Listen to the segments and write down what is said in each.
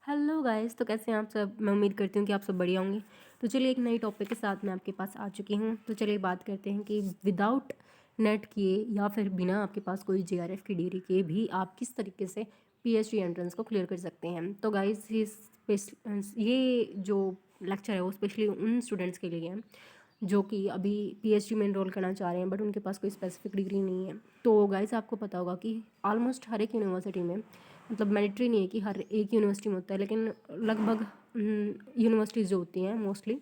Hello guys, तो कैसे हैं आप सब। मैं उम्मीद करती हूँ कि आप सब बढ़िया होंगे। तो चलिए एक नई टॉपिक के साथ मैं आपके पास आ चुकी हूँ। तो चलिए बात करते हैं कि विदाउट नेट किए या फिर बिना आपके पास कोई जेआरएफ की डिग्री के भी आप किस तरीके से पीएचडी एंट्रेंस को क्लियर कर सकते हैं। तो गाइस ये जो लेक्चर है वो स्पेशली उन स्टूडेंट्स के लिए है जो कि अभी पीएचडी में एनरोल करना चाह रहे हैं बट उनके पास कोई स्पेसिफिक डिग्री नहीं है। तो गाइस आपको पता होगा कि ऑलमोस्ट हर एक यूनिवर्सिटी में, मतलब मैंडेटरी नहीं है कि हर एक यूनिवर्सिटी में होता है, लेकिन लगभग यूनिवर्सिटीज़ जो होती हैं मोस्टली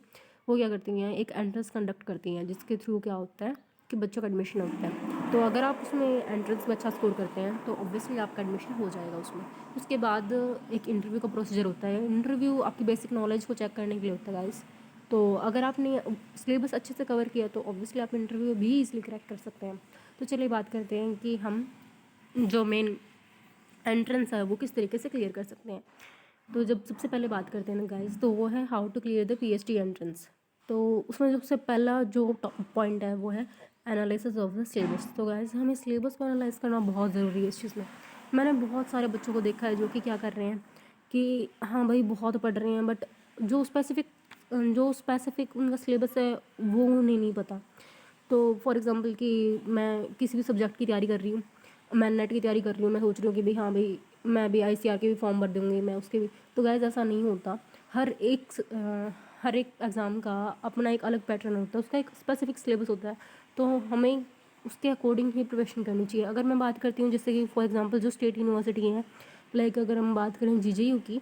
वो क्या करती हैं, एक एंट्रेंस कंडक्ट करती हैं जिसके थ्रू क्या होता है कि बच्चों का एडमिशन होता है। तो अगर आप उसमें एंट्रेंस में अच्छा स्कोर करते हैं तो ऑब्वियसली आपका एडमिशन हो जाएगा उसमें। उसके बाद एक इंटरव्यू का प्रोसीजर होता है। इंटरव्यू आपकी बेसिक नॉलेज को चेक करने के लिए होता है गाइस। तो अगर आपने सिलेबस अच्छे से कवर किया तो ऑब्वियसली आप इंटरव्यू भी ईजिली क्रैक कर सकते हैं। तो चलिए बात करते हैं कि हम जो मेन एंट्रेंस है वो किस तरीके से क्लियर कर सकते हैं। तो जब सबसे पहले बात करते हैं ना गाइस, तो वो है how to clear the PhD entrance. तो उसमें सबसे पहला जो पॉइंट है वो है एनालिसिस ऑफ द सिलेबस। तो गाइस हमें सिलेबस को एनालाइज करना बहुत ज़रूरी है इस चीज़ में। मैंने बहुत सारे बच्चों को देखा है जो कि क्या कर रहे हैं कि हाँ भाई बहुत पढ़ रहे हैं बट जो स्पेसिफिक उनका सिलेबस है वो उन्हें नहीं पता। तो फॉर एग्ज़ाम्पल कि मैं किसी भी सब्जेक्ट की तैयारी कर रही हूँ, मैं नेट की तैयारी कर रही हूँ, मैं सोच रही हूँ कि भाई हाँ भाई मैं भी आईसीआर के भी फॉर्म भर दूँगी, मैं उसके भी। तो गाइस ऐसा नहीं होता। हर एक एग्ज़ाम का अपना एक अलग पैटर्न होता है, उसका एक स्पेसिफिक सिलेबस होता है। तो हमें उसके अकॉर्डिंग ही प्रिपरेशन करनी चाहिए। अगर मैं बात करती हूँ जैसे कि फॉर एग्ज़ाम्पल जो स्टेट यूनिवर्सिटी है, लाइक अगर हम बात करें जीजेयू की,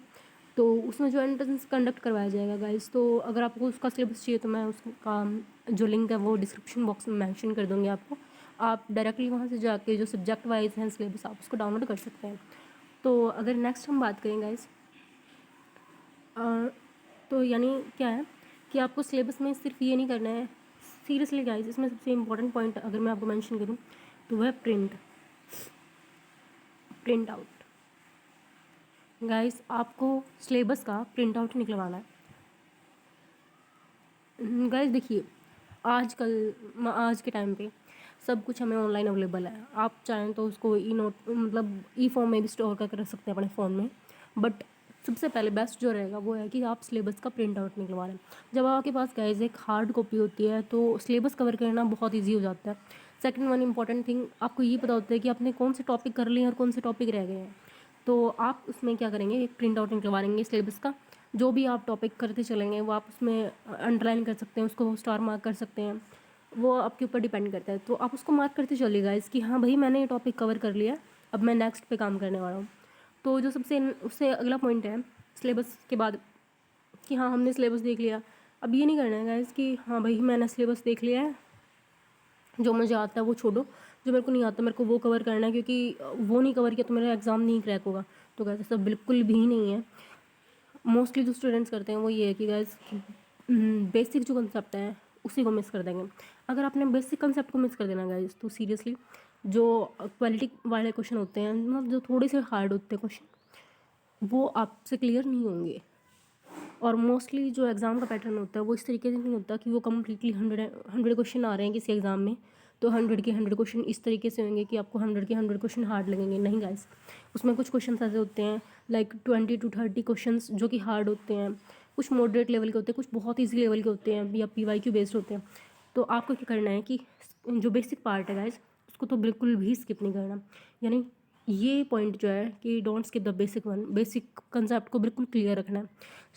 तो उसमें जो एंट्रेंस कंडक्ट करवाया जाएगा गाइस, तो अगर आपको उसका सिलेबस चाहिए तो मैं उसका जो लिंक है वो डिस्क्रिप्शन बॉक्स में मेंशन कर दूँगी आपको। आप डायरेक्टली वहाँ से जाके जो सब्जेक्ट वाइज हैं सिलेबस आप उसको डाउनलोड कर सकते हैं। तो अगर नेक्स्ट हम बात करें गाइस, तो यानी क्या है कि आपको सिलेबस में सिर्फ ये नहीं करना है। सीरियसली गाइस, इसमें सबसे इम्पोर्टेंट पॉइंट अगर मैं आपको मेंशन करूँ तो वह है प्रिंट आउट। गाइस आपको सिलेबस का प्रिंट आउट निकलवाना है। गाइस देखिए, आज के टाइम पे सब कुछ हमें ऑनलाइन अवेलेबल है। आप चाहें तो उसको ई नोट मतलब ई फॉर्म में भी स्टोर करके रख सकते हैं अपने फ़ोन में। बट सबसे पहले बेस्ट जो रहेगा वो है कि आप सिलेबस का प्रिंट आउट निकलवा लें। जब आपके पास गाइस एक हार्ड कॉपी होती है तो सिलेबस कवर करना बहुत ईजी हो जाता है। सेकंड वन इंपॉर्टेंट थिंग, आपको ये पता होता है कि आपने कौन से टॉपिक कर लिए और कौन से टॉपिक रह गए हैं। तो आप उसमें क्या करेंगे, एक प्रिंट आउट निकलवा लेंगे सिलेबस का। जो भी आप टॉपिक करते चलेंगे वो आप उसमें अंडरलाइन कर सकते हैं, उसको स्टार मार्क कर सकते हैं। वो आपके ऊपर डिपेंड करता है। तो आप उसको मार्क करते चलिएगा इसकी हाँ भाई मैंने ये टॉपिक कवर कर लिया है, अब मैं नेक्स्ट पे काम करने वाला हूँ। तो जो सबसे उससे अगला पॉइंट है सिलेबस के बाद कि हाँ हमने सिलेबस देख लिया। अब ये नहीं करना है गाइस कि हाँ भाई मैंने सिलेबस देख लिया है, जो मुझे आता है वो छोड़ो, जो मेरे को नहीं आता मेरे को वो कवर करना है, क्योंकि वो नहीं कवर किया तो मेरा एग्ज़ाम नहीं क्रैक होगा। तो गाइस ऐसा बिल्कुल भी नहीं है। मोस्टली जो स्टूडेंट्स करते हैं वो ये है कि गाइस बेसिक जो कंसेप्ट है उसी को मिस कर देंगे। अगर आपने बेसिक कंसेप्ट को मिस कर देना गाइस तो सीरियसली जो क्वालिटी वाले क्वेश्चन होते हैं, मतलब जो थोड़े से हार्ड होते हैं क्वेश्चन, वो आपसे क्लियर नहीं होंगे। और मोस्टली जो एग्ज़ाम का पैटर्न होता है वो इस तरीके से नहीं होता कि वो कम्प्लीटली 100 क्वेश्चन आ रहे हैं किसी एग्ज़ाम में तो 100 के 100 क्वेश्चन इस तरीके से होंगे कि आपको 100 के 100 क्वेश्चन हार्ड लगेंगे। नहीं गाइस, उसमें कुछ क्वेश्चन ऐसे होते हैं लाइक 20 to 30 क्वेश्चन जो कि हार्ड होते हैं, कुछ मॉडरेट लेवल के होते हैं, कुछ बहुत ईजी लेवल के होते हैं या PYQ बेस्ड होते हैं। तो आपको क्या करना है कि जो बेसिक पार्ट है गाइस उसको तो बिल्कुल भी स्किप नहीं करना। यानी ये पॉइंट जो है कि don't skip the basic concept को बिल्कुल क्लियर रखना है।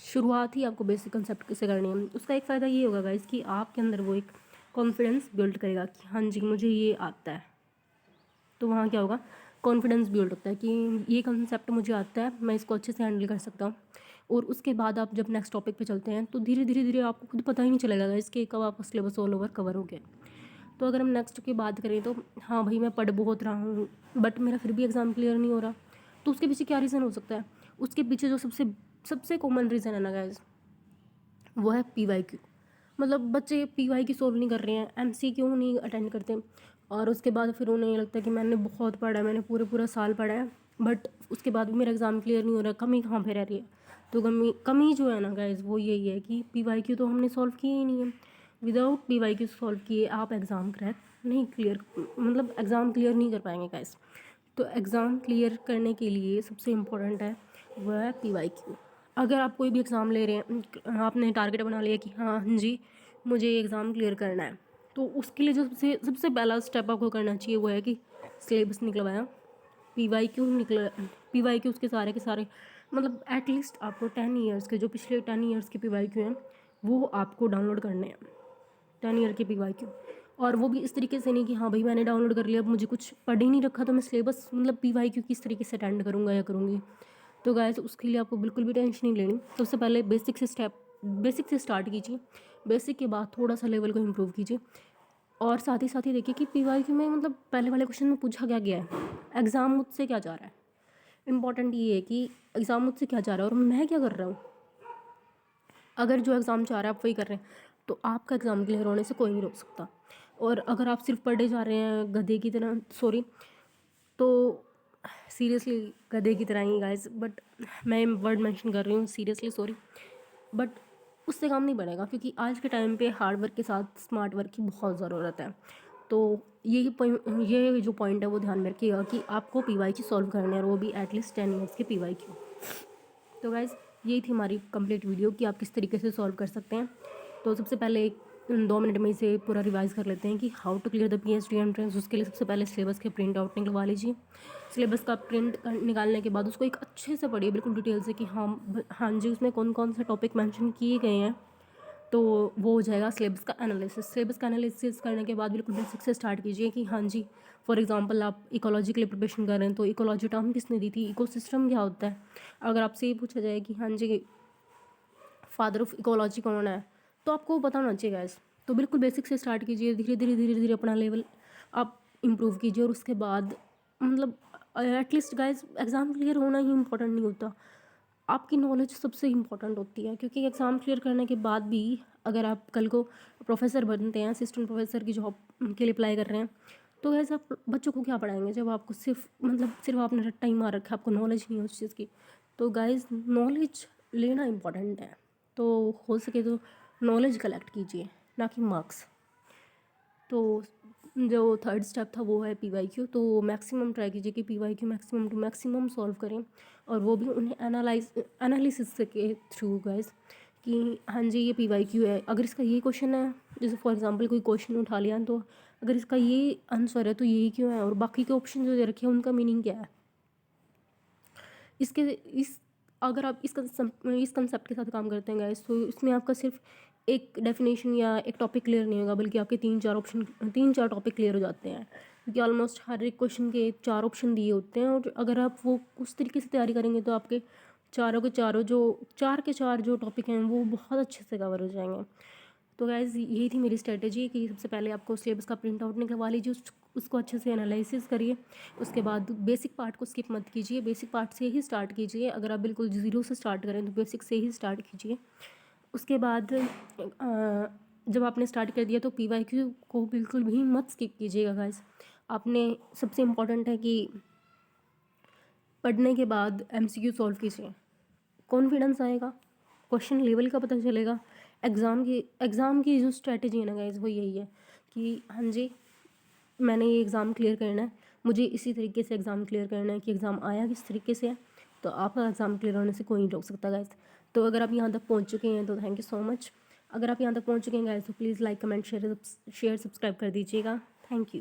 शुरुआत ही आपको बेसिक कंसेप्ट से करनी है। उसका एक फ़ायदा ये होगा गाइस कि आपके अंदर वो एक कॉन्फिडेंस बिल्ड करेगा कि हाँ जी मुझे ये आता है। तो वहाँ क्या होगा, कॉन्फिडेंस बिल्ड होता है कि ये कंसेप्ट मुझे आता है, मैं इसको अच्छे से हैंडल कर सकता हूँ। और उसके बाद आप जब नेक्स्ट टॉपिक पे चलते हैं तो धीरे धीरे धीरे आपको खुद पता ही नहीं चलेगा गाइस कि कब आपका सिलेबस ऑल ओवर कवर हो गया। तो अगर हम नेक्स्ट की बात करें तो हाँ भाई मैं पढ़ बहुत रहा हूँ बट मेरा फिर भी एग्ज़ाम क्लियर नहीं हो रहा। तो उसके पीछे क्या रीज़न हो सकता है, उसके पीछे जो सबसे सबसे कॉमन रीज़न है ना गाइज वो है PYQ। मतलब बच्चे PYQ सॉल्व नहीं कर रहे हैं, MCQ नहीं अटेंड करते और उसके बाद फिर उन्हें लगता है कि मैंने बहुत पढ़ा है, मैंने पूरा साल पढ़ा है बट उसके बाद भी मेरा एग्ज़ाम क्लियर नहीं हो रहा, कमी कहाँ पे रह रही है। तो कमी जो है ना गाइज वो यही है कि PYQ तो हमने सॉल्व किए ही नहीं है। विदाउट PYQ सॉल्व किए आप एग्ज़ाम क्रैक नहीं क्लियर मतलब एग्ज़ाम क्लियर नहीं कर पाएंगे गाइज। तो एग्ज़ाम क्लियर करने के लिए सबसे इम्पोर्टेंट है वह है PYQ। अगर आप कोई भी एग्ज़ाम ले रहे हैं, आपने टारगेट बना लिया कि हाँ जी मुझे ये एग्ज़ाम क्लियर करना है, तो उसके लिए जो सबसे सबसे पहला स्टेप आपको करना चाहिए वो है कि सिलेबस निकलवाया, PYQ निकला, PYQ उसके सारे के सारे, मतलब एटलीस्ट आपको 10 ईयर्स के, जो पिछले 10 ईयर्स के PYQ हैं वो आपको डाउनलोड करने हैं, 10 ईयर के PYQ। और वो भी इस तरीके से नहीं कि हाँ भाई मैंने डाउनलोड कर लिया, अब मुझे कुछ पढ़ ही नहीं रखा तो मैं सिलेबस मतलब PYQ किस तरीके से अटेंड करूँगा या करूँगी। तो गाइस उसके लिए आपको बिल्कुल भी टेंशन नहीं लेनी। सबसे पहले बेसिक से स्टार्ट कीजिए, बेसिक के बाद थोड़ा सा लेवल को इम्प्रूव कीजिए। और साथ ही देखिए कि PYQ में मतलब पहले वाले क्वेश्चन में पूछा क्या गया है, एग्ज़ाम मुझसे क्या चाह रहा है। इंपॉर्टेंट ये है कि एग्ज़ाम मुझसे क्या चाह रहा है और मैं क्या कर रहा हूँ। अगर जो एग्ज़ाम चाह रहा है आप वही कर रहे हैं तो आपका एग्ज़ाम क्लियर होने से कोई नहीं रोक सकता। और अगर आप सिर्फ पढ़े जा रहे हैं गधे की तरह, सॉरी, तो सीरियसली गधे की तरह ही गाइस, बट मैं वर्ड मेंशन कर रही हूँ, सीरियसली सॉरी, बट उससे काम नहीं बनेगा, क्योंकि आज के टाइम पे हार्ड वर्क के साथ स्मार्ट वर्क की बहुत ज़रूरत है। तो ये जो पॉइंट है वो ध्यान में रखिएगा कि आपको PYQ सॉल्व करने हैं और वो भी एटलीस्ट 10 ईयर्स के PYQ। तो गाइज़ यही थी हमारी कंप्लीट वीडियो कि आप किस तरीके से सॉल्व कर सकते हैं। तो सबसे पहले 2 मिनट में इसे पूरा रिवाइज़ कर लेते हैं कि how to clear the PhD entrance. उसके लिए सबसे पहले सिलेबस के प्रिंट आउट निकलवा लीजिए। सिलेबस का प्रिंट निकालने के बाद उसको एक अच्छे से पढ़िए, बिल्कुल डिटेल से, कि हाँ जी उसमें कौन कौन से टॉपिक मेंशन किए गए हैं। तो वो हो जाएगा सिलेबस का एनालिसिस। सिलेबस का एनालिसिस करने के बाद बिल्कुल बेसिक से स्टार्ट कीजिए कि हाँ जी, फॉर एग्जांपल आप इकोलॉजी के लिए प्रिपरेशन कर रहे हैं तो इकोलॉजी टर्म किसने दी थी, इकोसिस्टम क्या होता है। अगर आपसे ये पूछा जाए कि हाँ जी फादर ऑफ इकोलॉजी कौन है, तो आपको बताना चाहिए गाइस। तो बिल्कुल बेसिक से स्टार्ट कीजिए, धीरे धीरे अपना लेवल आप इम्प्रूव कीजिए। और उसके बाद मतलब एटलीस्ट गाइस एग्ज़ाम क्लियर होना ही इंपॉर्टेंट नहीं होता, आपकी नॉलेज सबसे इम्पॉर्टेंट होती है। क्योंकि एग्ज़ाम क्लियर करने के बाद भी अगर आप कल को प्रोफेसर बनते हैं, असिस्टेंट प्रोफेसर की जॉब के लिए अप्लाई कर रहे हैं, तो ऐसा आप बच्चों को क्या पढ़ाएंगे जब आपको सिर्फ आपने रट्टा ही मार रखा है, आपको नॉलेज नहीं है उस चीज़ की। तो गाइस नॉलेज लेना इम्पॉर्टेंट है, तो हो सके तो नॉलेज कलेक्ट कीजिए, ना कि मार्क्स। तो जो थर्ड स्टेप था वो है PYQ। तो मैक्सिमम ट्राई कीजिए कि PYQ maximum to maximum solve करें, और वो भी उन्हें एनालिसिस के थ्रू गाइस, कि हाँ जी ये PYQ है, अगर इसका ये क्वेश्चन है, जैसे फॉर एग्जांपल कोई क्वेश्चन उठा लिया तो अगर इसका ये आंसर है तो यही क्यों है, और बाकी के ऑप्शन जो दे रखे हैं उनका मीनिंग क्या है। इसके इस अगर आप इस कंसेप्ट के साथ काम करते हैं गाइस, तो इसमें आपका सिर्फ एक डेफिनेशन या एक टॉपिक क्लियर नहीं होगा, बल्कि आपके 3-4 टॉपिक क्लियर हो जाते हैं। क्योंकि ऑलमोस्ट हर एक क्वेश्चन के 4 ऑप्शन दिए होते हैं, और अगर आप वो उस तरीके से तैयारी करेंगे तो आपके चारों के चारों जो 4 जो टॉपिक हैं वो बहुत अच्छे से कवर हो जाएंगे। तो गाइज़ यही थी मेरी स्ट्रेटेजी कि सबसे पहले आपको सिलेबस का प्रिंट आउट निकलवा लीजिए, उसको अच्छे से एनालिसिस करिए। उसके बाद बेसिक पार्ट को स्किप मत कीजिए, बेसिक पार्ट से ही स्टार्ट कीजिए। अगर आप बिल्कुल ज़ीरो से स्टार्ट करें तो बेसिक से ही स्टार्ट कीजिए। उसके बाद जब आपने स्टार्ट कर दिया तो PYQ को बिल्कुल भी मत स्किप कीजिएगा गाइज़। आपने सबसे इम्पॉर्टेंट है कि पढ़ने के बाद MCQ सॉल्व कीजिए, कॉन्फिडेंस आएगा, क्वेश्चन लेवल का पता चलेगा। एग्ज़ाम की जो स्ट्रेटजी है ना गाइज वो यही है कि हाँ जी मैंने ये एग्ज़ाम क्लियर करना है, मुझे इसी तरीके से एग्ज़ाम क्लियर करना है कि एग्ज़ाम आया किस तरीके से है, तो आपका एग्ज़ाम क्लियर होने से कोई नहीं रोक सकता गाइज। तो अगर आप यहाँ तक पहुँच चुके हैं तो थैंक यू सो मच। अगर आप यहाँ तक पहुँच चुके हैं गाइज तो please like comment share subscribe कर दीजिएगा। Thank you.